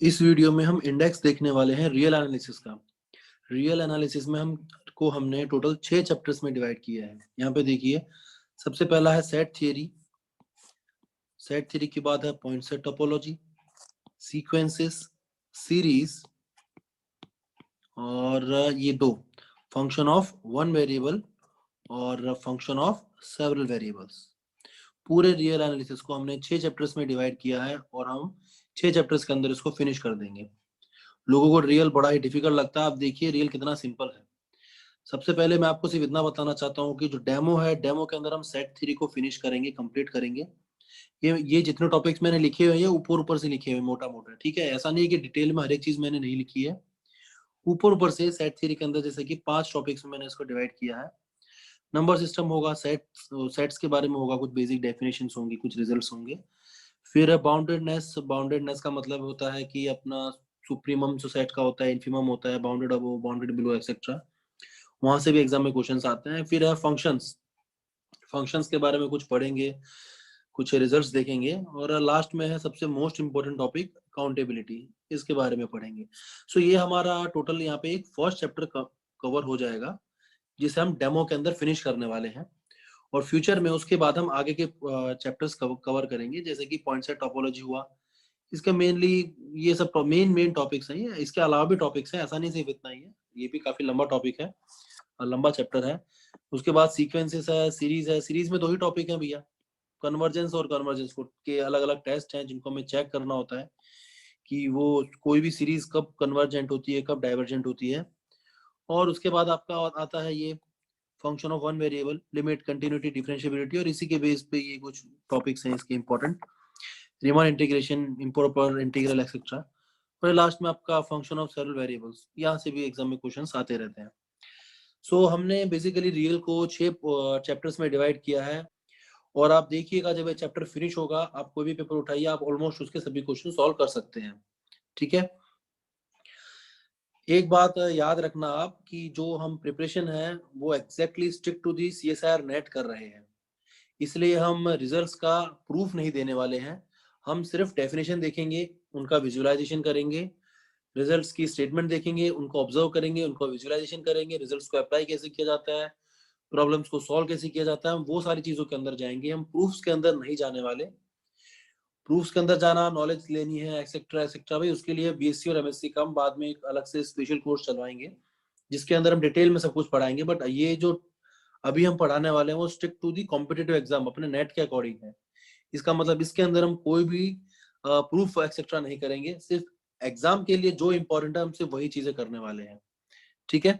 इस वीडियो में हम इंडेक्स देखने वाले हैं रियल एनालिसिस का। रियल एनालिसिस में हमने टोटल 6 चैप्टर्स में डिवाइड किया है। यहाँ पे देखिए, सबसे पहला है सेट थियरी। सेट थियरी के बाद है point set topology, sequences, series और ये दो फंक्शन ऑफ वन वेरिएबल और फंक्शन ऑफ सेवरल वेरिएबल्स। पूरे रियल एनालिसिस को हमने 6 चैप्टर्स में डिवाइड किया है और हम 6 चैप्टर्स के अंदर इसको फिनिश कर देंगे। लोगों को रियल बड़ा ही डिफिकल्ट लगता है, आप देखिए रियल कितना सिंपल है। सबसे पहले मैं आपको सिर्फ इतना बताना चाहता हूँ कि जो डेमो है, डेमो के अंदर हम सेट थ्री को फिनिश करेंगे, कंप्लीट करेंगे। ये जितने टॉपिक्स मैंने लिखे हुए हैं ऊपर ऊपर से लिखे हुए मोटा मोटा, ठीक है। ऐसा नहीं है कि डिटेल में हर एक चीज मैंने नहीं लिखी है, ऊपर ऊपर से सेट थ्री के अंदर जैसे कि 5 टॉपिक्स में मैंने इसको डिवाइड किया है। नंबर सिस्टम होगा, सेट्स के बारे में होगा, कुछ बेसिक डेफिनेशंस होंगी, कुछ रिजल्ट्स होंगे। फिर बाउंडेडनेस, बाउंडेडनेस का मतलब होता है कि अपना सुप्रीमम जो सेट का होता है, इन्फीमम होता है, bounded above, bounded below etcetera, वहां से भी एग्जाम में क्वेश्चंस आते हैं। फिर है फंक्शंस, फंक्शंस के बारे में कुछ पढ़ेंगे, कुछ रिजल्ट्स देखेंगे और लास्ट में है सबसे मोस्ट इंपॉर्टेंट टॉपिक अकाउंटेबिलिटी, इसके बारे में पढ़ेंगे। सो ये हमारा टोटल यहाँ पे एक फर्स्ट चैप्टर कवर हो जाएगा, जिसे हम डेमो के अंदर फिनिश करने वाले हैं। और फ्यूचर में उसके बाद हम आगे के चैप्टर्स कवर करेंगे, जैसे कि पॉइंट सेट टोपोलॉजी हुआ। इसका मेनली ये सब मेन टॉपिक्स हैं। इसके अलावा भी टॉपिक्स हैं, ऐसा नहीं सिर्फ इतना ही है, ये भी काफी लंबा टॉपिक है और लंबा चैप्टर है। उसके बाद सीक्वेंसेस है, सीरीज है। सीरीज में 2 ही टॉपिक है भैया, कन्वर्जेंस और कन्वर्जेंस को के अलग अलग टेस्ट हैं जिनको हमें चेक करना होता है कि वो कोई भी सीरीज कब कन्वर्जेंट होती है, कब डाइवर्जेंट होती है। और उसके बाद आपका आता है ये function of one variable, limit, continuity, differentiability, और इसी के बेस पे ये कुछ टॉपिक्स हैं इसके important, Riemann integration, improper integral etcetera. और लास्ट में आपका फंक्शन ऑफ सेवरल वेरिएबल्स, यहाँ से भी एग्जाम में क्वेश्चंस आते रहते हैं। सो हमने बेसिकली रियल को 6 चैप्टर्स में डिवाइड किया है। और आप देखिएगा जब ये चैप्टर फिनिश होगा, आप कोई भी पेपर उठाइए, आप ऑलमोस्ट उसके सभी क्वेश्चन सॉल्व कर सकते हैं, ठीक है। एक बात याद रखना आप कि जो हम प्रिपरेशन है वो exactly stick to the CSIR NET कर रहे हैं, इसलिए हम रिजल्ट्स का प्रूफ नहीं देने वाले हैं। हम सिर्फ डेफिनेशन देखेंगे, उनका विजुअलाइजेशन करेंगे, रिजल्ट्स की स्टेटमेंट देखेंगे, उनको ऑब्जर्व करेंगे, उनको विजुअलाइजेशन करेंगे, रिजल्ट्स को अप्लाई कैसे किया जाता है, प्रॉब्लम्स को सॉल्व कैसे किया जाता है, हम वो सारी चीजों के अंदर जाएंगे। हम प्रूफ्स के अंदर नहीं जाने वाले। प्रूफ्स के अंदर जाना, नॉलेज लेनी है, एक्सेट्रा एक्सेट्रा, भाई उसके लिए BSc और MSc का हम बाद में एक अलग से स्पेशल कोर्स चलवाएंगे, जिसके अंदर हम डिटेल में सब कुछ पढ़ाएंगे। बट ये जो अभी हम पढ़ाने वाले हैं वो strict to the competitive exam, अपने नेट के अकॉर्डिंग है। इसका मतलब इसके अंदर हम कोई भी प्रूफ एक्सेट्रा नहीं करेंगे, सिर्फ एग्जाम के लिए जो इंपॉर्टेंट है हम सिर्फ वही चीजें करने वाले हैं, ठीक है।